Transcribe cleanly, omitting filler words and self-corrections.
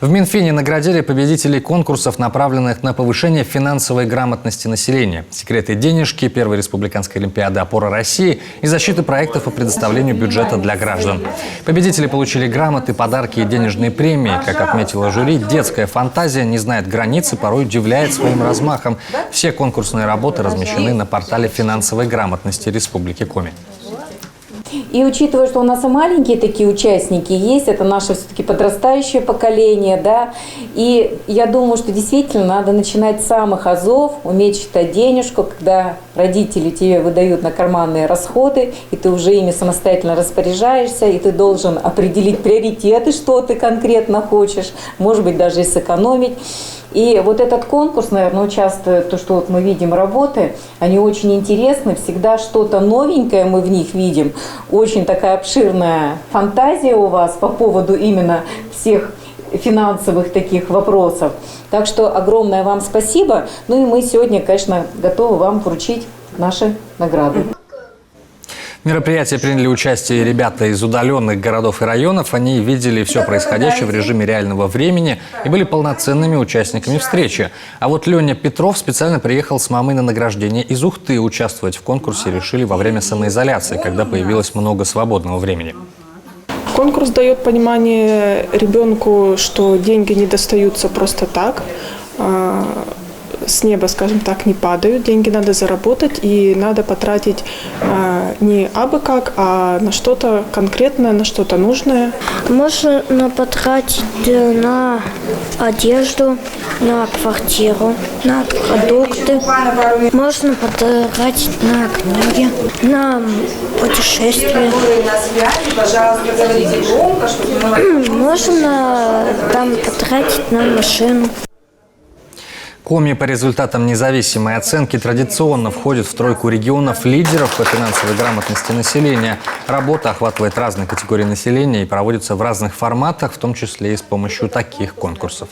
В Минфине наградили победителей конкурсов, направленных на повышение финансовой грамотности населения. Секреты денежки, первой республиканской олимпиады «Опора России» и защиты проектов по предоставлению бюджета для граждан. Победители получили грамоты, подарки и денежные премии. Как отметила жюри, детская фантазия не знает границ и порой удивляет своим размахом. Все конкурсные работы размещены на портале финансовой грамотности Республики Коми. И учитывая, что у нас и маленькие такие участники есть, это наше все-таки подрастающее поколение, да, и я думаю, что действительно надо начинать с самых азов, уметь считать денежку, когда родители тебе выдают на карманные расходы, и ты уже ими самостоятельно распоряжаешься, и ты должен определить приоритеты, что ты конкретно хочешь, может быть, даже и сэкономить. И вот этот конкурс, наверное, участвует, то, что вот мы видим работы, они очень интересны, всегда что-то новенькое мы в них видим. Очень такая обширная фантазия у вас по поводу именно всех финансовых таких вопросов. Так что огромное вам спасибо. Ну и мы сегодня, конечно, готовы вам вручить наши награды. В мероприятии приняли участие ребята из удаленных городов и районов. Они видели все происходящее в режиме реального времени и были полноценными участниками встречи. А вот Леня Петров специально приехал с мамой на награждение из Ухты. Участвовать в конкурсе решили во время самоизоляции, когда появилось много свободного времени. Конкурс дает понимание ребенку, что деньги не достаются просто так. С неба, скажем так, не падают. Деньги надо заработать и надо потратить не абы как, а на что-то конкретное, на что-то нужное. Можно потратить на одежду, на квартиру, на продукты. Можно потратить на книги, на путешествия. Можно там потратить на машину. Коми по результатам независимой оценки традиционно входит в тройку регионов-лидеров по финансовой грамотности населения. Работа охватывает разные категории населения и проводится в разных форматах, в том числе и с помощью таких конкурсов.